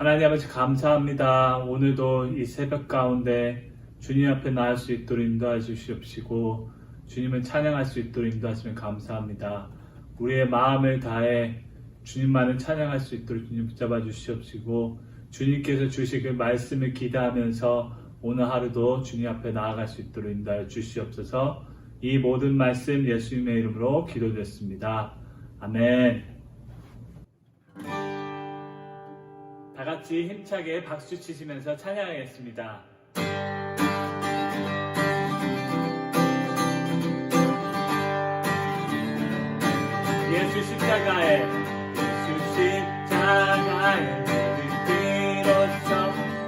하나님 아버지 감사합니다. 오늘도 이 새벽 가운데 주님 앞에 나갈 수 있도록 인도해 주시옵시고 주님을 찬양할 수 있도록 인도하시면 감사합니다. 우리의 마음을 다해 주님만을 찬양할 수 있도록 주님 붙잡아 주시옵시고 주님께서 주시길 말씀을 기대하면서 오늘 하루도 주님 앞에 나아갈 수 있도록 인도하여 주시옵소서. 이 모든 말씀 예수님의 이름으로 기도드렸습니다. 아멘. 다 같이 힘차게 박수 치시면서 찬양하겠습니다. 예수 십자가에 비로소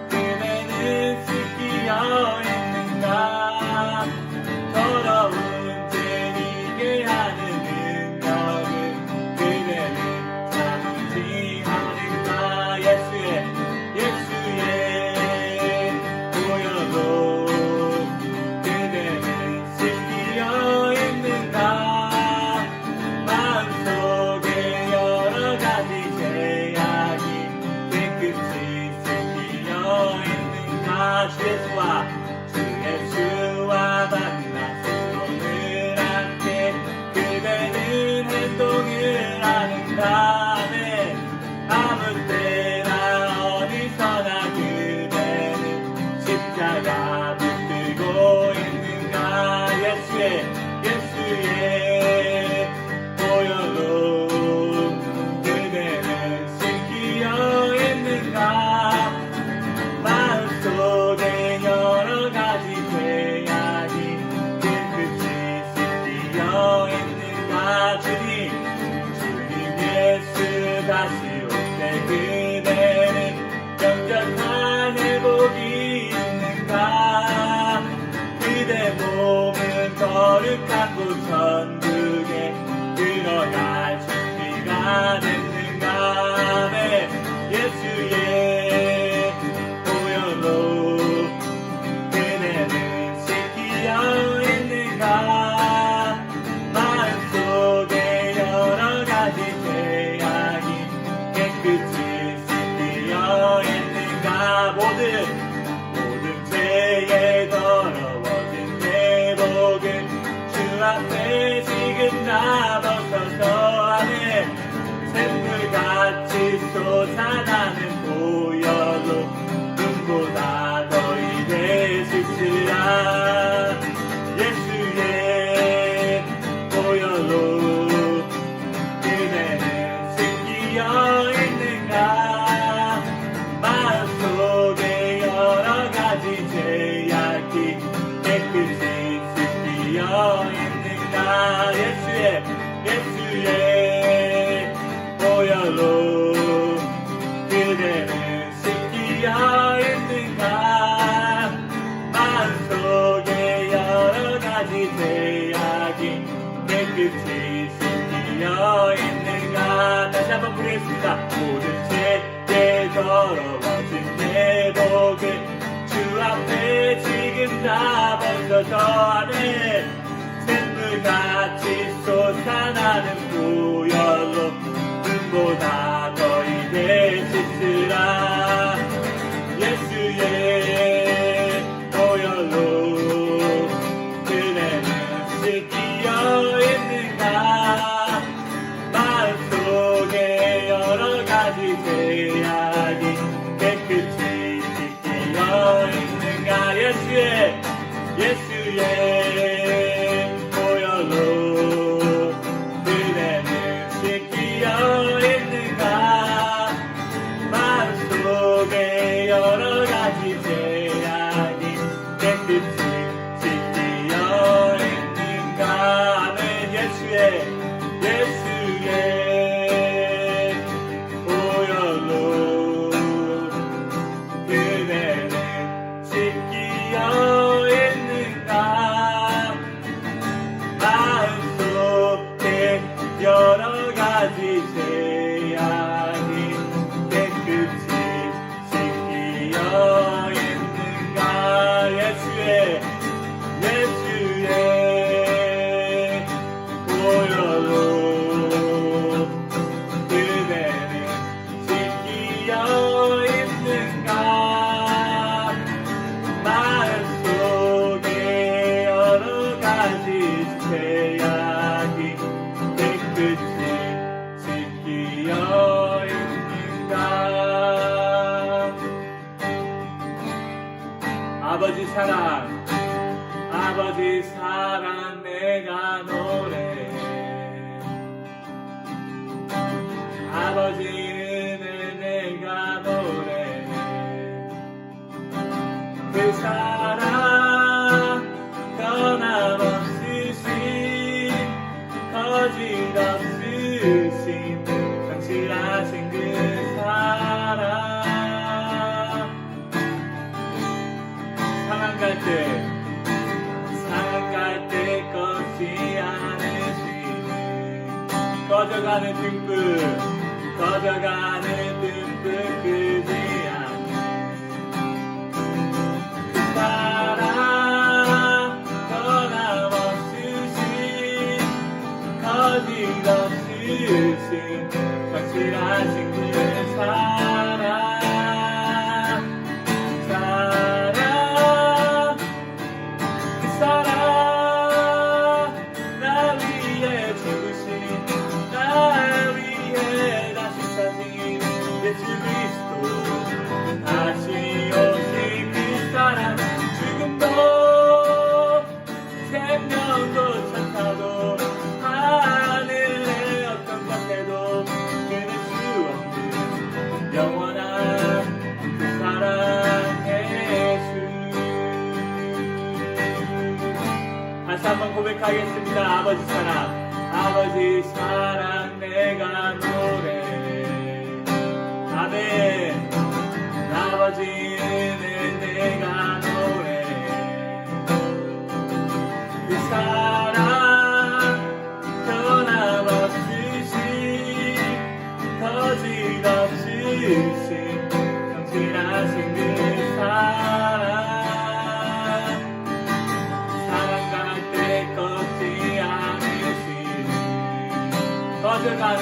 그대는 씻기어 있는가. 더러운 죄 이게 하는 능력은 그대는 참지 않을까. 예수의 보혈로 그대는 씻기어 있는가. 마음속에 여러 가지 죄악이 깨끗이 씻기어 있는가. 주 예수와 만나 손을 함께 그대는 행동을 하는가. 네. 아무 때나 어디서나 그대는 십자가 붙들고 있는가. 예수의 보혈로 그대는 씻기어 있는가. 마음속에 여러 가지 죄악이 깨끗이 씻기어 있는가. 주님 예수 다시 올 때 그대는 영접한 회복이 있는가. 그대 몸은 거룩한 곳 천국에 들어갈 준비가 됐는가. 네. 예수의 보혈로 그대는 씻기어 있는가. 마음속에 여러 가지 죄악이 깨끗이 씻기어 있는가. 모든 죄에 더러워진 내 복은 주 앞에 지금 나 벗어서 안에 샘물같이 솟아나는 보혈로 눈보다 더 이게 씻으라. 예수의 보혈로 그대는 씻기어 있는가. 마음속에 여러 가지 죄악이 깨끗이 씻기어 있는가. 예수의 보혈로 그대는 씻기어 있는가. 마음속에 여러 가지 죄악이 깨끗이 씻기어 있는가. 다시 한번 부르겠습니다. 모든 죄에 더러워진 내 복을 주 앞에 지금 다 벗어서 하네. 샘물같이 솟아나는 보혈로 눈보다 더 이게 씻으라. 예수의 보혈로 그대는 씻기어 있는가. 마음속에 여러 가지 죄악이 깨끗이 씻기어 있는가. 예수의 보혈로 그대는 씻기어 있는가. 마음속에 여러 가지 죄악이 깨끗이 씻기어 있는가. 아멘. 예수의 보혈로 그대는 씻기어 있는가. 마음속에 여러 가지 죄악이 깨끗이 씻기어 있는가. 예수의 보혈로 그대는 씻기어 있는가. 아버지 사랑, 아버지 사랑 내가 노래해. 아버지 은혜 내가 노래해. 그 사랑 변함없으신 거짓 없으신 성실하신 그 사랑. 상한 갈 때 꺾지 않으시니 꺼져가는 등불 끄지 않는 그 사랑 변함없으신 거짓 없으신 성실하신 그 사랑. 예수 그리스도 다시 오신 그 사랑. 죽음도 생명도 천사도 하늘의 어떤 것에도 끊을 수 없는 영원한 그 사랑 예수. 다시 한번 고백하겠습니다. 아버지 사랑 내가 노래해. 아멘. 아버지 은혜 내가 노래해. 그 사랑 변함없으신 거짓 없으신 성실하신 그 사랑. 사랑갈 때 꺾지 않으시니 꺼져가는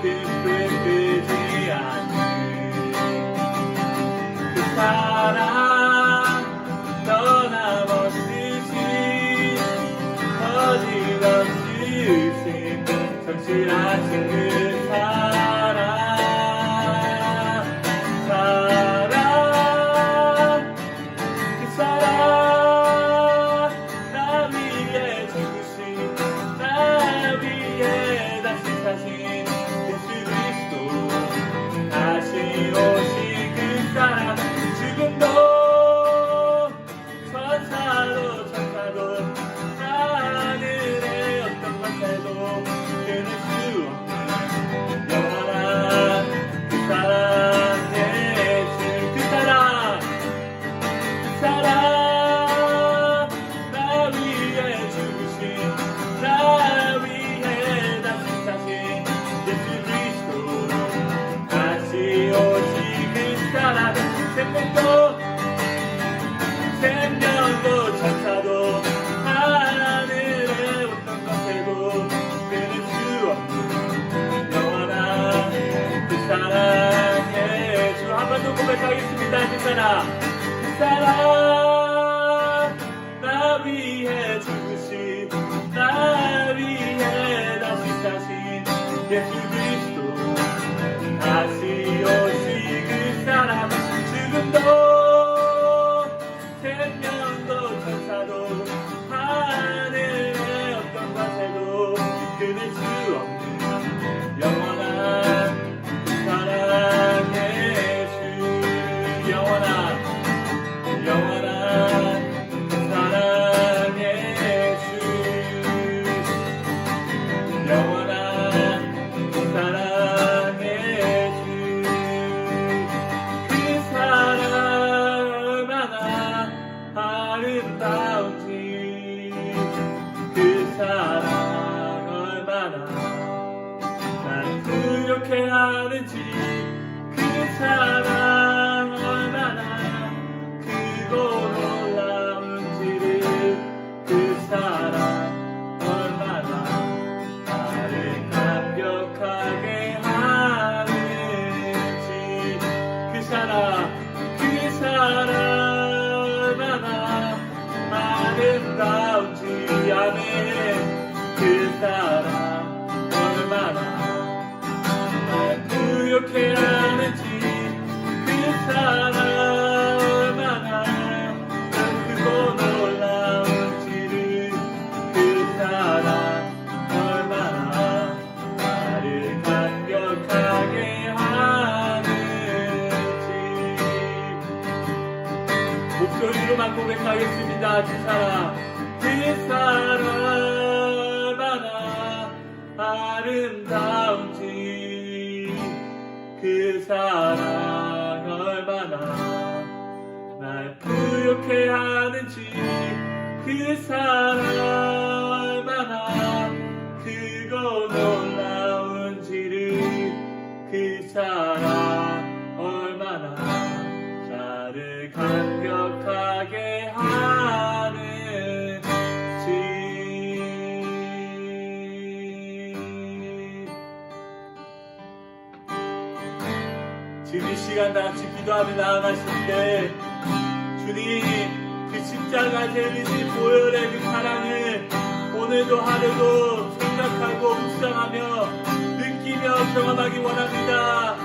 등불 끄지 않는 그 사랑 변함없으신 거짓 없으신 성실하신 그 사랑. 그 사랑 나 위에 죽으신 나 위에 다시 사신 예수 그리스도 다시 오신 그 사랑. 죽음도 천사도 하늘의 어떤 것에도 끊을 수 없는 영원한 그 사랑 예수. 그 사랑 나 위에 죽으신 나 위에 다시 사신 예수 그리스도 다시 오신 그 사랑. 생명도 천사도 하늘의 어떤 것에도 끊을 수 없는 영원한 그 사랑 예수. 한 번 더 고백하겠습니다. 그 사랑 나 위에 죽으신 나 위에 다시 사신 예수 그리스도 다시 오신 그 사랑. 죽음도 생명도 천사도 하늘의 어떤 것에도 끊을 수 없는 영원한 그 사랑 예수. 영원한 그 사랑 예수. 영원한 그 사랑 예수. 그 사랑 얼마나 아름다운지 그 사랑 얼마나 날 부욕해 하는지 그 사랑 얼마나 크고 놀라운지를 그 사랑 얼마나 나를 감격하게 하는지 그 사랑 얼마나 아름다운지. 아멘. 그 사랑 얼마나 날 부욕해 하는지 그 사랑 감격하게 하는 집. 목소리로만 고백하겠습니다. 그 사랑 얼마나 아름다운지, 그 사랑 얼마나 날 부욕해 하는지, 그 사랑 얼마나 크고 놀라운지를, 그 사랑 얼마나 나를 감격하게 하는지. 지금 이 시간 다 같이 기도하며 나아가실 때 주님 그 십자가 재미지 보혈의 그 사랑을 오늘도 하루도 생각하고 묵상하며 느끼며 경험하기 원합니다.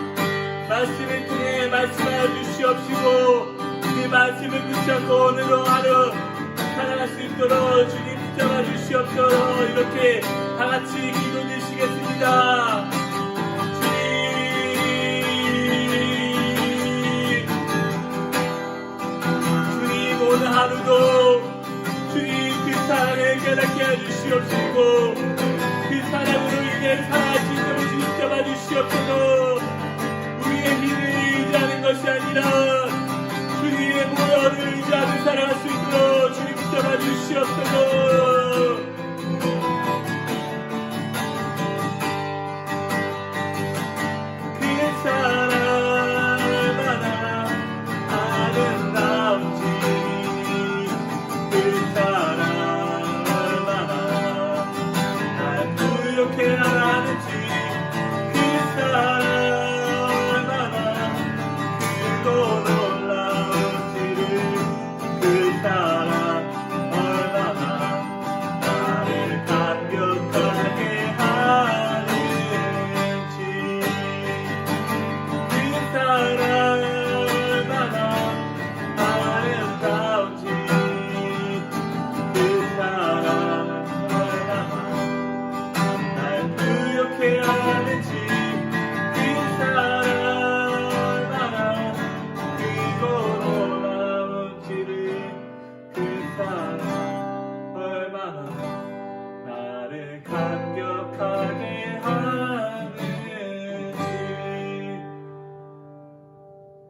말씀을 통해 말씀하여 주시옵시고 그 말씀을 붙잡고 오늘도 하루 살아갈 수 있도록 주님 붙잡아 주시옵소서. 이렇게 다같이 기도 드시겠습니다. 주님 오늘 하루도 주님 그 사랑을 깨닫게 해주시옵시고 그 사랑으로 인해 살아갈 수 있도록 주님 붙잡아 주시옵소서. 우리의 힘을 의지하는 것이 아니라 주님의 보혈을 의지하며 살아갈 수 있도록 주님 붙잡아 주시옵소서. 그 사랑 얼마나 아름다운지, 그 사랑 얼마나 날 부욕해 하는지, 그 사랑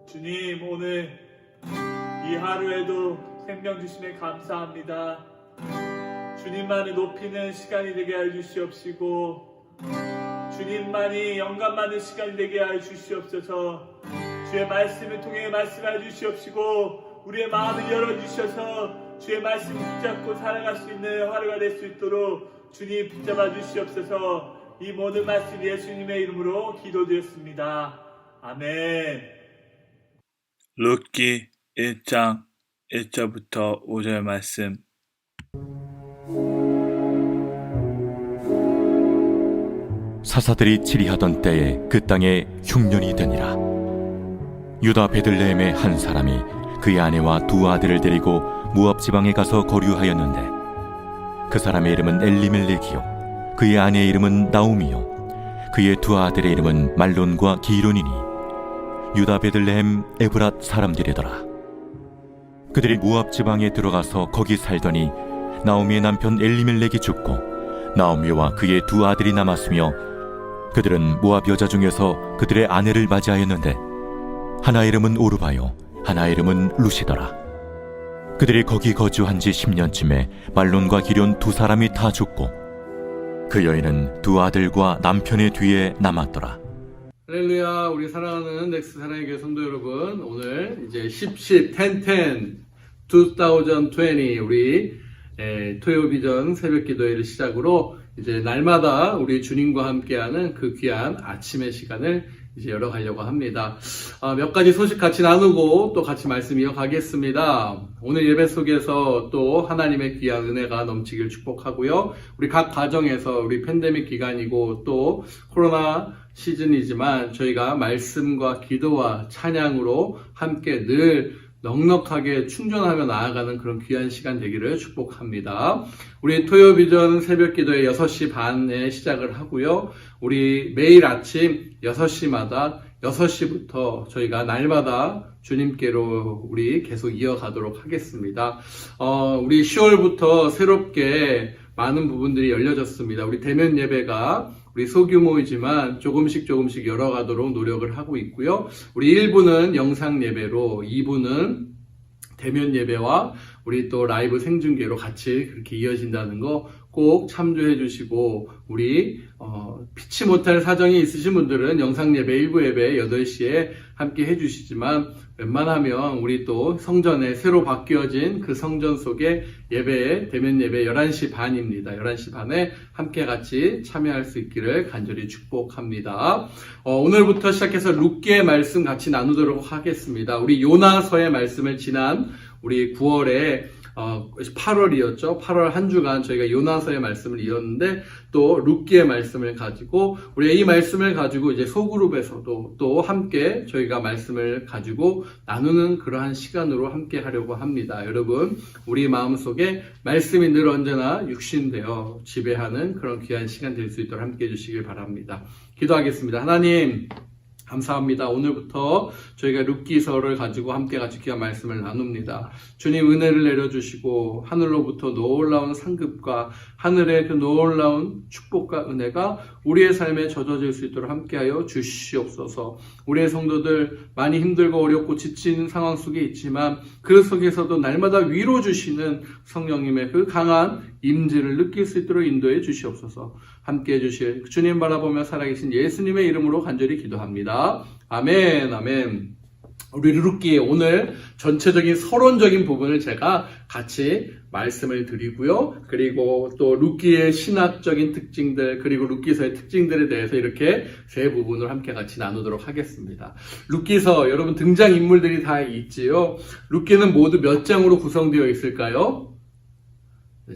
주님 오늘 이 하루에도 생명 주심에 감사합니다. 주님만을 높이는 시간이 되게 하여 주시옵시고 주님만이 영감 많은 시간이 되게 하여 주시옵소서. 주의 말씀을 통해 말씀하여 주시옵시고 우리의 마음을 열어주셔서 주의 말씀 붙잡고 살아갈 수 있는 하루가 될 수 있도록 주님 붙잡아 주시옵소서. 이 모든 말씀 예수님의 이름으로 기도드렸습니다. 아멘. 룻기 1장 1절부터 5절 말씀. 사사들이 치리하던 때에 그 땅에 흉년이 되니라. 유다 베들레헴의 한 사람이 그의 아내와 두 아들을 데리고 모압 지방에 가서 거류하였는데 그 사람의 이름은 엘리멜렉이요 그의 아내의 이름은 나오미요 그의 두 아들의 이름은 말론과 기론이니 유다 베들레헴 에브랏 사람들이더라. 그들이 모압 지방에 들어가서 거기 살더니 나오미의 남편 엘리멜렉이 죽고 나오미와 그의 두 아들이 남았으며 그들은 모압 여자 중에서 그들의 아내를 맞이하였는데 하나의 이름은 오르바요 하나의 이름은 루시더라. 그들이 거기 거주한 지 10년쯤에 말론과 기론 두 사람이 다 죽고 그 여인은 두 아들과 남편의 뒤에 남았더라. 할렐루야. 우리 사랑하는 넥스 사랑의 교회 성도 여러분, 오늘 이제 10/10/10/10 2020 우리 토요비전 새벽 기도회를 시작으로 이제 날마다 우리 주님과 함께하는 그 귀한 아침의 시간을 이제 열어가려고 합니다. 몇 가지 소식 같이 나누고 또 같이 말씀 이어가겠습니다. 오늘 예배 속에서 또 하나님의 귀한 은혜가 넘치길 축복하고요. 우리 각 가정에서 우리 팬데믹 기간이고 또 코로나 시즌이지만 저희가 말씀과 기도와 찬양으로 함께 늘 넉넉하게 충전하며 나아가는 그런 귀한 시간 되기를 축복합니다. 우리 토요비전 새벽기도에 6시 반에 시작을 하고요. 우리 매일 아침 6시마다 6시부터 저희가 날마다 주님께로 우리 계속 이어가도록 하겠습니다. 우리 10월부터 새롭게 많은 부분들이 열려졌습니다. 우리 대면 예배가 우리 소규모이지만 조금씩 열어가도록 노력을 하고 있고요. 우리 1부는 영상 예배로, 2부는 대면 예배와 우리 또 라이브 생중계로 같이 그렇게 이어진다는 거 꼭 참조해 주시고, 우리 피치 못할 사정이 있으신 분들은 영상 예배, 1부 예배 8시에 함께 해주시지만, 웬만하면 우리 또 성전에 새로 바뀌어진 그 성전 속에 예배에, 대면 예배 11시 반입니다. 11시 반에 함께 같이 참여할 수 있기를 간절히 축복합니다. 오늘부터 시작해서 룻기의 말씀 같이 나누도록 하겠습니다. 우리 요나서의 말씀을 지난 우리 9월에 8월이었죠. 8월 한 주간 저희가 요나서의 말씀을 이었는데, 또 룻기의 말씀을 가지고, 우리 이 말씀을 가지고 이제 소그룹에서도 또 함께 저희가 말씀을 가지고 나누는 그러한 시간으로 함께 하려고 합니다. 여러분, 우리 마음속에 말씀이 늘 언제나 육신되어 지배하는 그런 귀한 시간 될 수 있도록 함께 해주시길 바랍니다. 기도하겠습니다. 하나님, 감사합니다. 오늘부터 저희가 룻기서를 가지고 함께 같이 귀한 말씀을 나눕니다. 주님, 은혜를 내려주시고 하늘로부터 놀라운 상급과 하늘의 그 놀라운 축복과 은혜가 우리의 삶에 젖어질 수 있도록 함께하여 주시옵소서. 우리의 성도들 많이 힘들고 어렵고 지친 상황 속에 있지만 그 속에서도 날마다 위로 주시는 성령님의 그 강한 임재를 느낄 수 있도록 인도해 주시옵소서. 함께해 주실 주님 바라보며 살아계신 예수님의 이름으로 간절히 기도합니다. 아멘, 아멘. 우리 룻기 오늘 전체적인 서론적인 부분을 제가 같이 말씀을 드리고요. 그리고 또 룻기의 신학적인 특징들, 그리고 룻기서의 특징들에 대해서 이렇게 세 부분을 함께 같이 나누도록 하겠습니다. 룻기서, 여러분 등장인물들이 다 있지요. 룻기는 모두 몇 장으로 구성되어 있을까요?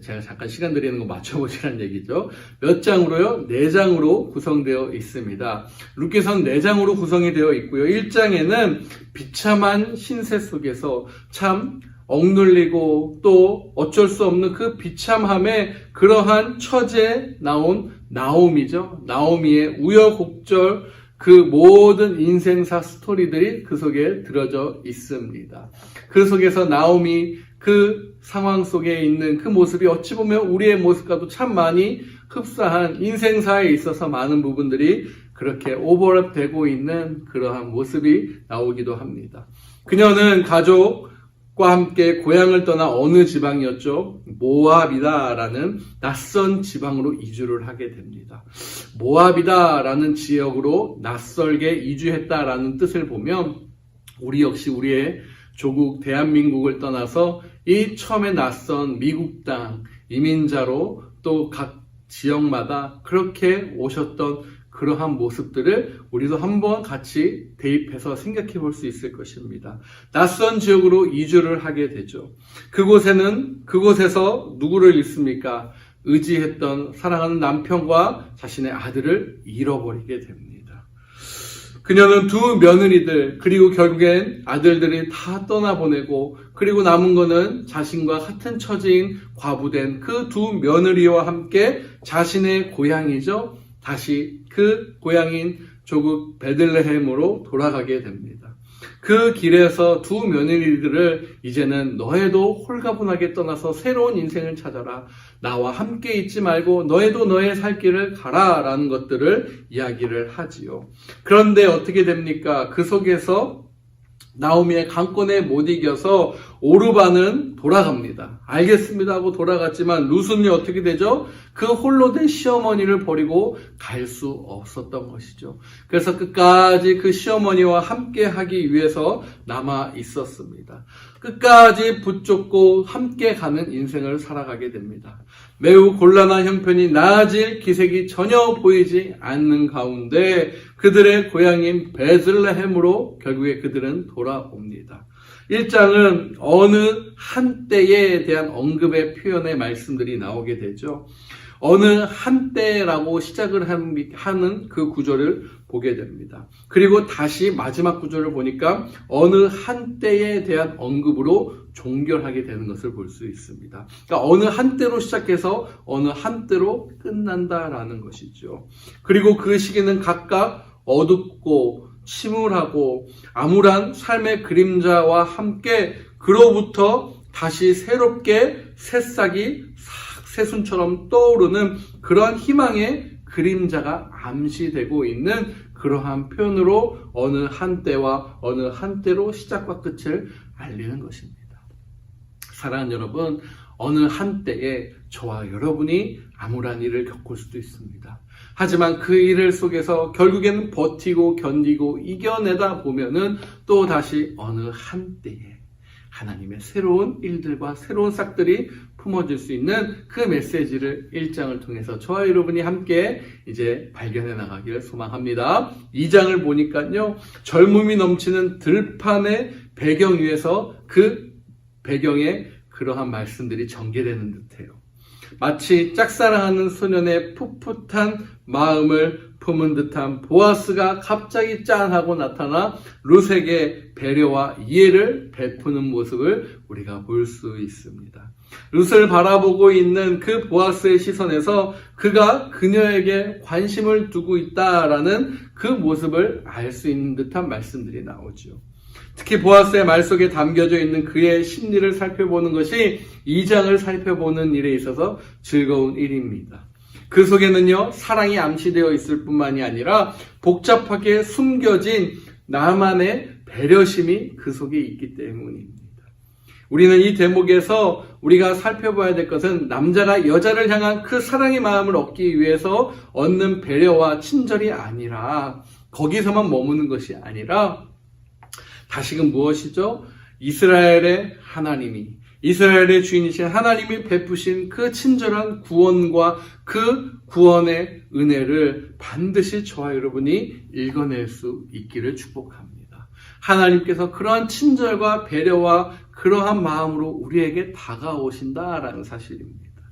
제가 잠깐 시간 드리는 거 맞춰보시라는 얘기죠. 몇 장으로요? 4장으로 구성되어 있습니다. 룻기서는 4장으로 구성이 되어 있고요. 1장에는 비참한 신세 속에서 참 억눌리고 또 어쩔 수 없는 그 비참함에 그러한 처지에 나온 나오미죠. 나오미의 우여곡절, 그 모든 인생사 스토리들이 그 속에 들어져 있습니다. 그 속에서 나오미 그 상황 속에 있는 그 모습이 어찌 보면 우리의 모습과도 참 많이 흡사한, 인생사에 있어서 많은 부분들이 그렇게 오버랩되고 있는 그러한 모습이 나오기도 합니다. 그녀는 가족과 함께 고향을 떠나 어느 지방이었죠? 모압이다라는 낯선 지방으로 이주를 하게 됩니다. 모압이다라는 지역으로 낯설게 이주했다라는 뜻을 보면 우리 역시 우리의 조국 대한민국을 떠나서 이 처음에 낯선 미국 땅 이민자로 또 각 지역마다 그렇게 오셨던 그러한 모습들을 우리도 한번 같이 대입해서 생각해 볼 수 있을 것입니다. 낯선 지역으로 이주를 하게 되죠. 그곳에서 누구를 잃습니까? 의지했던 사랑하는 남편과 자신의 아들을 잃어버리게 됩니다. 그녀는 두 며느리들, 그리고 결국엔 아들들이 다 떠나보내고, 그리고 남은 거는 자신과 같은 처지인 과부된 그 두 며느리와 함께 자신의 고향이죠. 다시 그 고향인 조국 베들레헴으로 돌아가게 됩니다. 그 길에서 두 며느리들을 이제는 너희도 홀가분하게 떠나서 새로운 인생을 찾아라. 나와 함께 있지 말고 너희도 너의 살 길을 가라 라는 것들을 이야기를 하지요. 그런데 어떻게 됩니까? 그 속에서 나오미의 강권에 못 이겨서 오르반은 돌아갑니다. 알겠습니다 하고 돌아갔지만 룻은요 어떻게 되죠? 그 홀로 된 시어머니를 버리고 갈 수 없었던 것이죠. 그래서 끝까지 그 시어머니와 함께 하기 위해서 남아 있었습니다. 끝까지 붙잡고 함께 가는 인생을 살아가게 됩니다. 매우 곤란한 형편이 나아질 기색이 전혀 보이지 않는 가운데 그들의 고향인 베들레헴으로 결국에 그들은 돌아옵니다. 1장은 어느 한때에 대한 언급의 표현의 말씀들이 나오게 되죠. 어느 한때라고 시작을 하는 그 구절을 보게 됩니다. 그리고 다시 마지막 구절을 보니까 어느 한때에 대한 언급으로 종결하게 되는 것을 볼 수 있습니다. 그러니까 어느 한때로 시작해서 어느 한때로 끝난다라는 것이죠. 그리고 그 시기는 각각 어둡고 침울하고 암울한 삶의 그림자와 함께 그로부터 다시 새롭게 새싹이 새순처럼 떠오르는 그러한 희망의 그림자가 암시되고 있는 그러한 표현으로 어느 한때와 어느 한때로 시작과 끝을 알리는 것입니다. 사랑하는 여러분, 어느 한때에 저와 여러분이 암울한 일을 겪을 수도 있습니다. 하지만 그 일 속에서 결국에는 버티고 견디고 이겨내다 보면은 또 다시 어느 한때에 하나님의 새로운 일들과 새로운 싹들이 품어질 수 있는 그 메시지를 1장을 통해서 저와 여러분이 함께 이제 발견해 나가기를 소망합니다. 2장을 보니까요, 젊음이 넘치는 들판의 배경 위에서 그 배경에 그러한 말씀들이 전개되는 듯해요. 마치 짝사랑하는 소년의 풋풋한 마음을 품은 듯한 보아스가 갑자기 짠하고 나타나 룻에게 배려와 이해를 베푸는 모습을 우리가 볼 수 있습니다. 룻을 바라보고 있는 그 보아스의 시선에서 그가 그녀에게 관심을 두고 있다라는 그 모습을 알 수 있는 듯한 말씀들이 나오죠. 특히 보아스의 말 속에 담겨져 있는 그의 심리를 살펴보는 것이 2장을 살펴보는 일에 있어서 즐거운 일입니다. 그 속에는요, 사랑이 암시되어 있을 뿐만이 아니라 복잡하게 숨겨진 나만의 배려심이 그 속에 있기 때문입니다. 우리는 이 대목에서 우리가 살펴봐야 될 것은 남자가 여자를 향한 그 사랑의 마음을 얻기 위해서 얻는 배려와 친절이 아니라, 거기서만 머무는 것이 아니라 다시금 무엇이죠? 이스라엘의 하나님이, 이스라엘의 주인이신 하나님이 베푸신 그 친절한 구원과 그 구원의 은혜를 반드시 저와 여러분이 읽어낼 수 있기를 축복합니다. 하나님께서 그러한 친절과 배려와 그러한 마음으로 우리에게 다가오신다라는 사실입니다.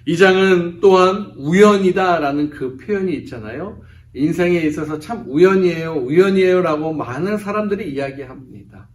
이 장은 또한 우연이다라는 그 표현이 있잖아요. 인생에 있어서 참 우연이에요 라고 많은 사람들이 이야기합니다.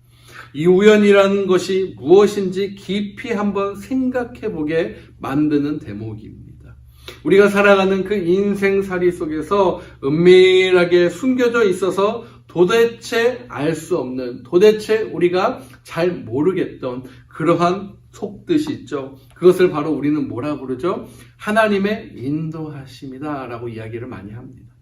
이 우연이라는 것이 무엇인지 깊이 한번 생각해 보게 만드는 대목입니다. 우리가 살아가는 그 인생살이 속에서 은밀하게 숨겨져 있어서 도대체 알 수 없는, 도대체 우리가 잘 모르겠던 그러한 속뜻이 있죠. 그것을 바로 우리는 뭐라 부르죠? 하나님의 인도하심이다 라고 이야기를 많이 합니다.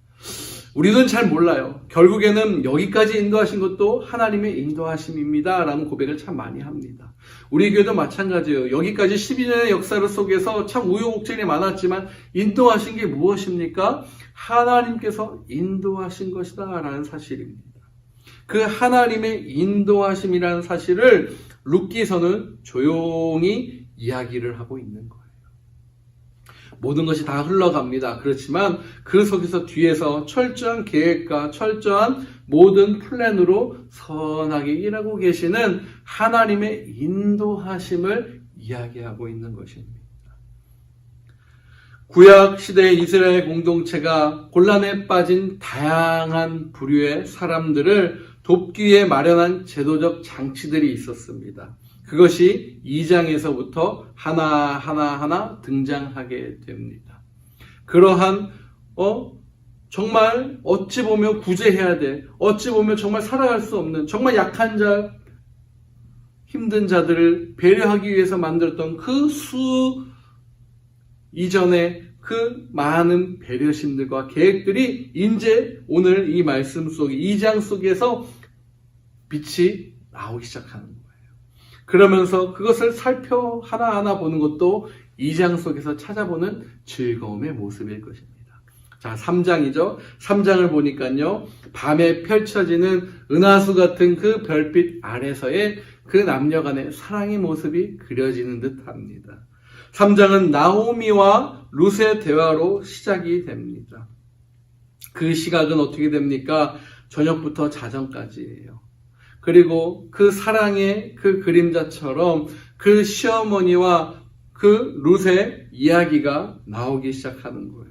우리는 잘 몰라요. 결국에는 여기까지 인도하신 것도 하나님의 인도하심입니다 라는 고백을 참 많이 합니다. 우리 교회도 마찬가지예요. 여기까지 12년의 역사 속에서 참 우여곡절이 많았지만 인도하신 게 무엇입니까? 하나님께서 인도하신 것이다 라는 사실입니다. 그 하나님의 인도하심이라는 사실을 룻기서는 조용히 이야기를 하고 있는 거예요. 모든 것이 다 흘러갑니다. 그렇지만 그 속에서 뒤에서 철저한 계획과 철저한 모든 플랜으로 선하게 일하고 계시는 하나님의 인도하심을 이야기하고 있는 것입니다. 구약 시대의 이스라엘 공동체가 곤란에 빠진 다양한 부류의 사람들을 돕기 위해 마련한 제도적 장치들이 있었습니다. 그것이 2장에서부터 하나하나 등장하게 됩니다. 그러한 정말 어찌 보면 구제해야 돼, 어찌 보면 정말 살아갈 수 없는 정말 약한 자, 힘든 자들을 배려하기 위해서 만들었던 그 이전의 그 많은 배려심들과 계획들이 이제 오늘 이 말씀 속 2장 속에서 빛이 나오기 시작하는 거예요. 그러면서 그것을 살펴 하나하나 보는 것도 2장 속에서 찾아보는 즐거움의 모습일 것입니다. 자, 3장이죠. 3장을 보니까요, 밤에 펼쳐지는 은하수 같은 그 별빛 아래서의 그 남녀 간의 사랑의 모습이 그려지는 듯 합니다. 3장은 나오미와 룻의 대화로 시작이 됩니다. 그 시각은 어떻게 됩니까? 저녁부터 자정까지예요. 그리고 그 사랑의 그 그림자처럼 그 시어머니와 그 룻의 이야기가 나오기 시작하는 거예요.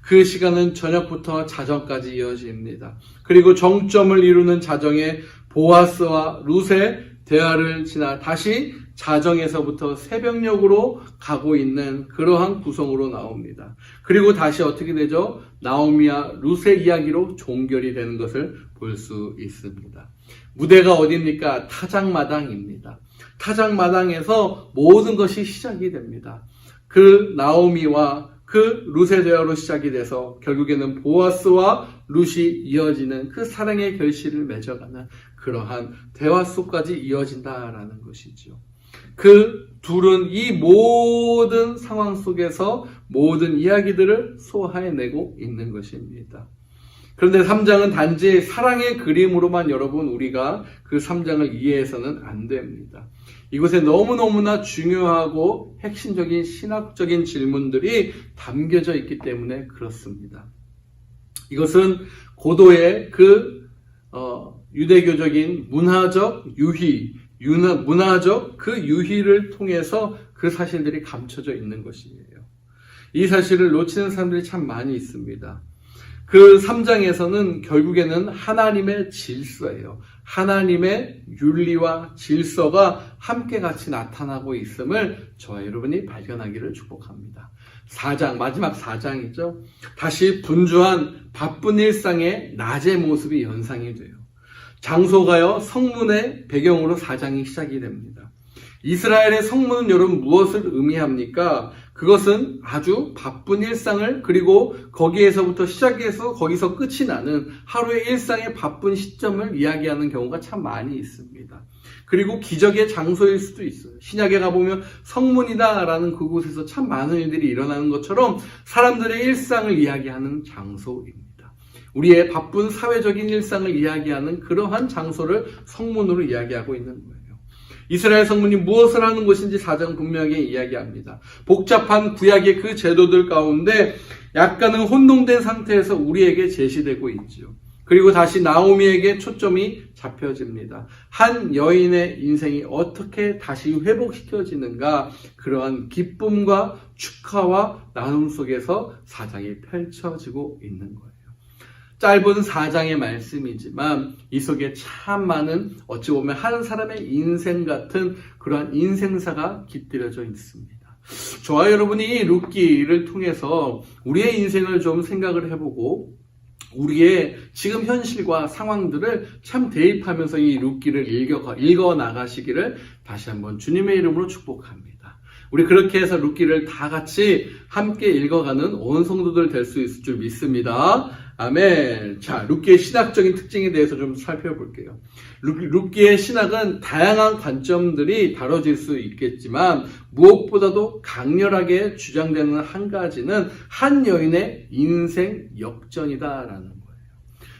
그 시간은 저녁부터 자정까지 이어집니다. 그리고 정점을 이루는 자정에 보아스와 룻의 대화를 지나 다시 자정에서부터 새벽녘으로 가고 있는 그러한 구성으로 나옵니다. 그리고 다시 어떻게 되죠? 나오미와 룻의 이야기로 종결이 되는 것을 볼 수 있습니다. 무대가 어디입니까? 타작마당입니다. 타작마당에서 모든 것이 시작이 됩니다. 그 나오미와 그 룻의 대화로 시작이 돼서 결국에는 보아스와 룻이 이어지는 그 사랑의 결실을 맺어가는 그러한 대화 속까지 이어진다라는 것이죠. 그 둘은 이 모든 상황 속에서 모든 이야기들을 소화해내고 있는 것입니다. 그런데 3장은 단지 사랑의 그림으로만 여러분 우리가 그 3장을 이해해서는 안 됩니다. 이곳에 너무너무나 중요하고 핵심적인 신학적인 질문들이 담겨져 있기 때문에 그렇습니다. 이것은 고도의 그 유대교적인 문화적 유희, 문화적 그 유희를 통해서 그 사실들이 감춰져 있는 것이에요. 이 사실을 놓치는 사람들이 참 많이 있습니다. 그 3장에서는 결국에는 하나님의 질서예요. 하나님의 윤리와 질서가 함께 같이 나타나고 있음을 저와 여러분이 발견하기를 축복합니다. 4장, 마지막 4장이죠. 다시 분주한 바쁜 일상의 낮의 모습이 연상이 돼요. 장소가요, 성문의 배경으로 4장이 시작이 됩니다. 이스라엘의 성문은 여러분 무엇을 의미합니까? 그것은 아주 바쁜 일상을 그리고 거기에서부터 시작해서 거기서 끝이 나는 하루의 일상의 바쁜 시점을 이야기하는 경우가 참 많이 있습니다. 그리고 기적의 장소일 수도 있어요. 신약에 가보면 성문이다라는 그곳에서 참 많은 일들이 일어나는 것처럼 사람들의 일상을 이야기하는 장소입니다. 우리의 바쁜 사회적인 일상을 이야기하는 그러한 장소를 성문으로 이야기하고 있는 거예요. 이스라엘 성문이 무엇을 하는 곳인지 4장 분명하게 이야기합니다. 복잡한 구약의 그 제도들 가운데 약간은 혼동된 상태에서 우리에게 제시되고 있죠. 그리고 다시 나오미에게 초점이 잡혀집니다. 한 여인의 인생이 어떻게 다시 회복시켜지는가, 그러한 기쁨과 축하와 나눔 속에서 4장이 펼쳐지고 있는 거예요. 짧은 4장의 말씀이지만 이 속에 참 많은 어찌 보면 한 사람의 인생 같은 그러한 인생사가 깃들여져 있습니다. 저와 여러분이 이 룻기를 통해서 우리의 인생을 좀 생각을 해보고 우리의 지금 현실과 상황들을 참 대입하면서 이 룻기를 읽어 나가시기를 다시 한번 주님의 이름으로 축복합니다. 우리 그렇게 해서 룻기를 다 같이 함께 읽어가는 온 성도들 될 수 있을 줄 믿습니다. 아멘. 자, 룻기의 신학적인 특징에 대해서 좀 살펴볼게요. 룻기의 신학은 다양한 관점들이 다뤄질 수 있겠지만 무엇보다도 강렬하게 주장되는 한 가지는 한 여인의 인생 역전이다라는 거예요.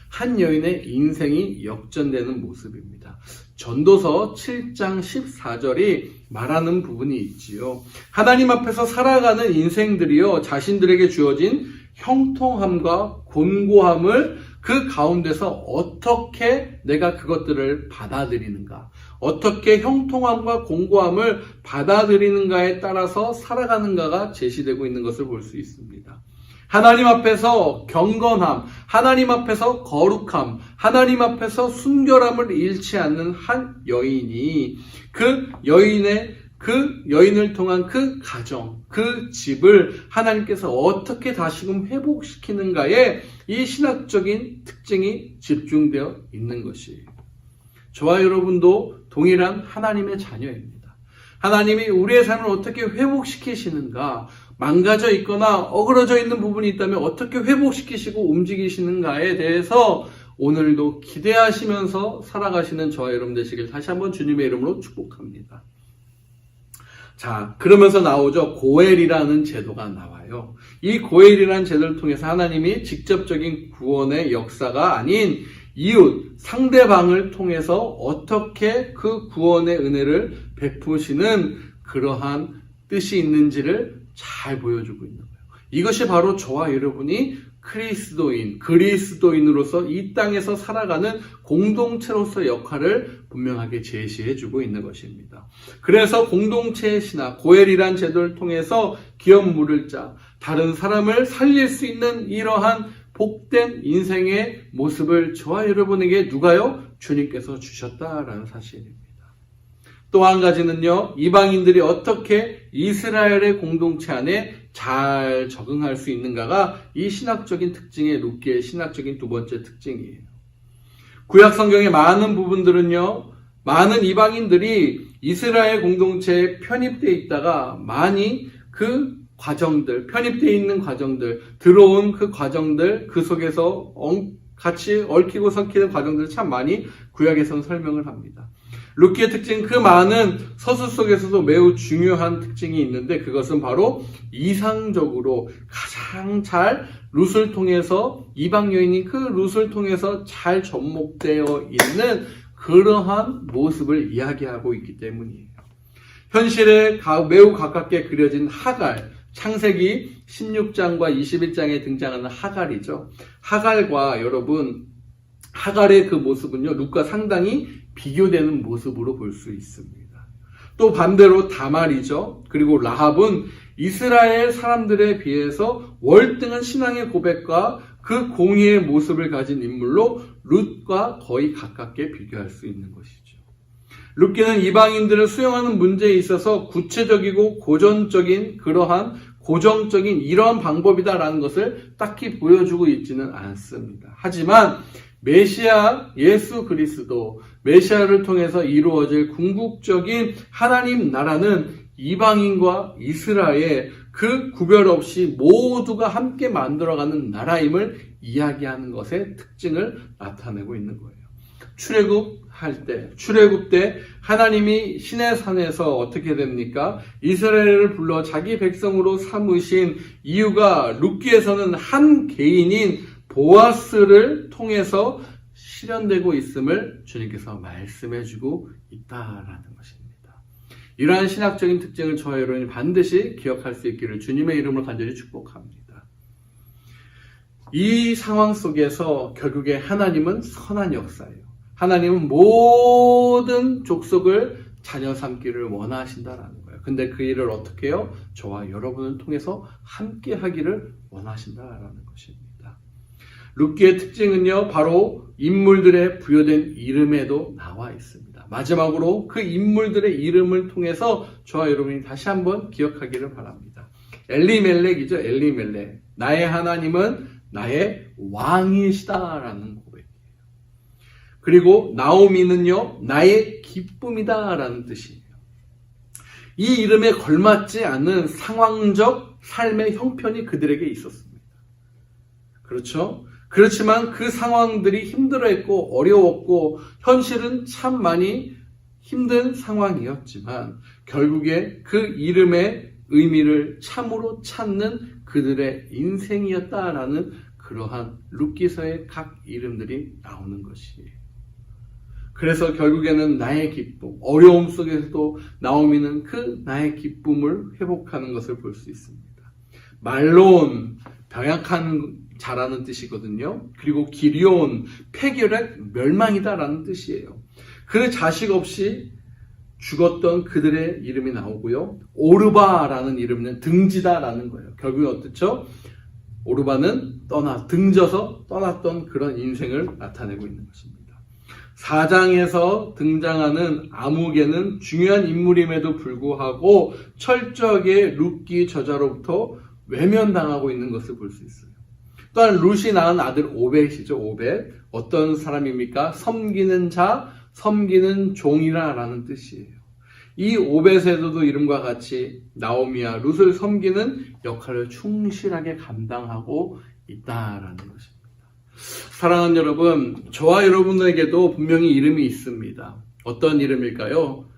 한 여인의 인생이 역전되는 모습입니다. 전도서 7장 14절이 말하는 부분이 있지요. 하나님 앞에서 살아가는 인생들이요, 자신들에게 주어진 형통함과 곤고함을 그 가운데서 어떻게 내가 그것들을 받아들이는가, 어떻게 형통함과 곤고함을 받아들이는가에 따라서 살아가는가가 제시되고 있는 것을 볼 수 있습니다. 하나님 앞에서 경건함, 하나님 앞에서 거룩함, 하나님 앞에서 순결함을 잃지 않는 한 여인이 그 여인을 통한 그 가정, 그 집을 하나님께서 어떻게 다시금 회복시키는가에 이 신학적인 특징이 집중되어 있는 것이에요. 저와 여러분도 동일한 하나님의 자녀입니다. 하나님이 우리의 삶을 어떻게 회복시키시는가, 망가져 있거나 어그러져 있는 부분이 있다면 어떻게 회복시키시고 움직이시는가에 대해서 오늘도 기대하시면서 살아가시는 저와 여러분 되시길 다시 한번 주님의 이름으로 축복합니다. 자, 그러면서 나오죠. 고엘이라는 제도가 나와요. 이 고엘이라는 제도를 통해서 하나님이 직접적인 구원의 역사가 아닌 이웃, 상대방을 통해서 어떻게 그 구원의 은혜를 베푸시는 그러한 뜻이 있는지를 잘 보여주고 있는 거예요. 이것이 바로 저와 여러분이 그리스도인으로서 이 땅에서 살아가는 공동체로서 역할을 분명하게 제시해주고 있는 것입니다. 그래서 공동체의 신학, 고엘이란 제도를 통해서 기업 물을 자, 다른 사람을 살릴 수 있는 이러한 복된 인생의 모습을 저와 여러분에게 누가요? 주님께서 주셨다라는 사실입니다. 또 한 가지는요, 이방인들이 어떻게 이스라엘의 공동체 안에 잘 적응할 수 있는가가 이 신학적인 특징의 룻기의 신학적인 두 번째 특징이에요. 구약 성경의 많은 부분들은요, 많은 이방인들이 이스라엘 공동체에 편입되어 있다가 많이 그 과정들, 편입되어 있는 과정들, 들어온 그 과정들, 그 속에서 같이 얽히고 섞이는 과정들을 참 많이 구약에서는 설명을 합니다. 룻기의 특징, 그 많은 서술 속에서도 매우 중요한 특징이 있는데 그것은 바로 이상적으로 가장 잘 룻을 통해서 이방 여인이 그 룻을 통해서 잘 접목되어 있는 그러한 모습을 이야기하고 있기 때문이에요. 현실에 매우 가깝게 그려진 하갈, 창세기 16장과 21장에 등장하는 하갈이죠. 하갈과 여러분, 하갈의 그 모습은요, 룻과 상당히 비교되는 모습으로 볼 수 있습니다. 또 반대로 다말이죠. 그리고 라합은 이스라엘 사람들에 비해서 월등한 신앙의 고백과 그 공의의 모습을 가진 인물로 룻과 거의 가깝게 비교할 수 있는 것이죠. 룻기는 이방인들을 수용하는 문제에 있어서 구체적이고 고전적인 그러한 고정적인 이러한 방법이다라는 것을 딱히 보여주고 있지는 않습니다. 하지만 메시아 예수 그리스도, 메시아를 통해서 이루어질 궁극적인 하나님 나라는 이방인과 이스라엘 그 구별 없이 모두가 함께 만들어가는 나라임을 이야기하는 것의 특징을 나타내고 있는 거예요. 출애굽 때 하나님이 시내산에서 어떻게 됩니까? 이스라엘을 불러 자기 백성으로 삼으신 이유가 룻기에서는 한 개인인 보아스를 통해서 실현되고 있음을 주님께서 말씀해주고 있다라는 것입니다. 이러한 신학적인 특징을 저와 여러분이 반드시 기억할 수 있기를 주님의 이름으로 간절히 축복합니다. 이 상황 속에서 결국에 하나님은 선한 역사예요. 하나님은 모든 족속을 자녀 삼기를 원하신다라는 거예요. 근데 그 일을 어떻게 해요? 저와 여러분을 통해서 함께 하기를 원하신다라는 것입니다. 룻기의 특징은요, 바로 인물들의 부여된 이름에도 나와 있습니다. 마지막으로 그 인물들의 이름을 통해서 저와 여러분이 다시 한번 기억하기를 바랍니다. 엘리멜렉이죠. 엘리멜렉. 나의 하나님은 나의 왕이시다라는 고백이에요. 그리고 나오미는요, 나의 기쁨이다라는 뜻이에요. 이 이름에 걸맞지 않은 상황적 삶의 형편이 그들에게 있었습니다. 그렇죠? 그렇지만 그 상황들이 힘들어했고 어려웠고 현실은 참 많이 힘든 상황이었지만 결국에 그 이름의 의미를 참으로 찾는 그들의 인생이었다라는 그러한 룻기서의 각 이름들이 나오는 것이에요. 그래서 결국에는 나의 기쁨, 어려움 속에서도 나오미는 그 나의 기쁨을 회복하는 것을 볼 수 있습니다. 말론, 병약한 자라는 뜻이거든요. 그리고 기리온, 폐결핵, 멸망이다라는 뜻이에요. 그 자식 없이 죽었던 그들의 이름이 나오고요. 오르바라는 이름은 등지다라는 거예요. 결국에 어떻죠? 오르바는 등져서 떠났던 그런 인생을 나타내고 있는 것입니다. 4장에서 등장하는 아무개는 중요한 인물임에도 불구하고 철저하게 룻기 저자로부터 외면당하고 있는 것을 볼 수 있어요. 또한 룻이 낳은 아들 오벳이죠. 오벳. 어떤 사람입니까? 섬기는 자, 섬기는 종이라는 뜻이에요. 이 오벳에서도 이름과 같이 나오미와 룻을 섬기는 역할을 충실하게 감당하고 있다라는 것입니다. 사랑하는 여러분, 저와 여러분에게도 분명히 이름이 있습니다. 어떤 이름일까요?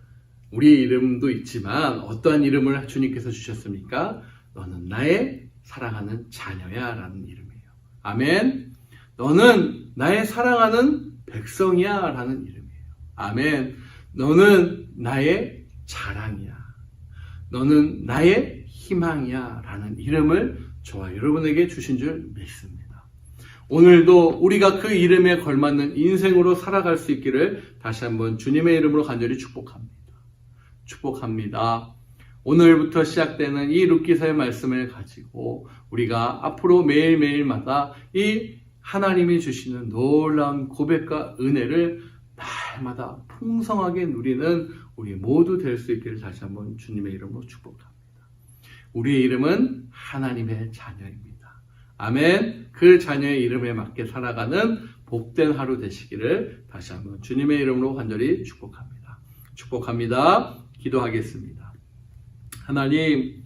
우리의 이름도 있지만 어떠한 이름을 주님께서 주셨습니까? 너는 나의 사랑하는 자녀야 라는 이름이에요. 아멘. 너는 나의 사랑하는 백성이야 라는 이름이에요. 아멘. 너는 나의 자랑이야. 너는 나의 희망이야 라는 이름을 저와 여러분에게 주신 줄 믿습니다. 오늘도 우리가 그 이름에 걸맞는 인생으로 살아갈 수 있기를 다시 한번 주님의 이름으로 간절히 축복합니다. 축복합니다. 오늘부터 시작되는 이 룻기서의 말씀을 가지고 우리가 앞으로 매일매일마다 이 하나님이 주시는 놀라운 고백과 은혜를 날마다 풍성하게 누리는 우리 모두 될 수 있기를 다시 한번 주님의 이름으로 축복합니다. 우리의 이름은 하나님의 자녀입니다. 아멘. 그 자녀의 이름에 맞게 살아가는 복된 하루 되시기를 다시 한번 주님의 이름으로 간절히 축복합니다. 축복합니다. 기도하겠습니다. 하나님,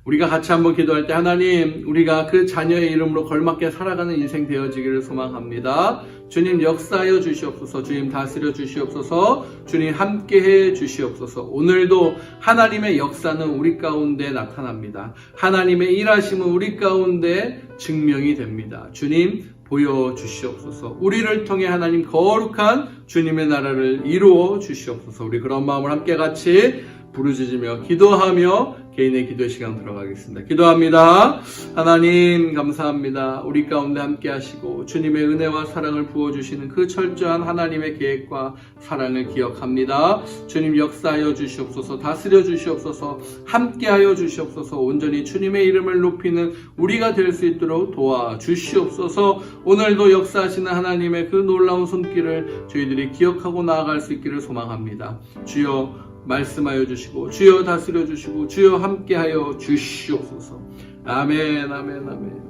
우리가 같이 한번 기도할 때 하나님, 우리가 그 자녀의 이름으로 걸맞게 살아가는 인생 되어지기를 소망합니다. 주님 역사하여 주시옵소서. 주님 다스려 주시옵소서. 주님 함께해 주시옵소서. 오늘도 하나님의 역사는 우리 가운데 나타납니다. 하나님의 일하심은 우리 가운데 증명이 됩니다. 주님 보여주시옵소서. 우리를 통해 하나님 거룩한 주님의 나라를 이루어 주시옵소서. 우리 그런 마음을 함께 같이 부르짖으며 기도하며 개인의 기도 시간 들어가겠습니다. 기도합니다. 하나님 감사합니다. 우리 가운데 함께 하시고 주님의 은혜와 사랑을 부어주시는 그 철저한 하나님의 계획과 사랑을 기억합니다. 주님 역사하여 주시옵소서. 다스려 주시옵소서. 함께하여 주시옵소서. 온전히 주님의 이름을 높이는 우리가 될 수 있도록 도와주시옵소서. 오늘도 역사하시는 하나님의 그 놀라운 손길을 저희들이 기억하고 나아갈 수 있기를 소망합니다. 주여 말씀하여 주시고 주여 다스려 주시고 주여 함께하여 주시옵소서. 아멘 아멘 아멘.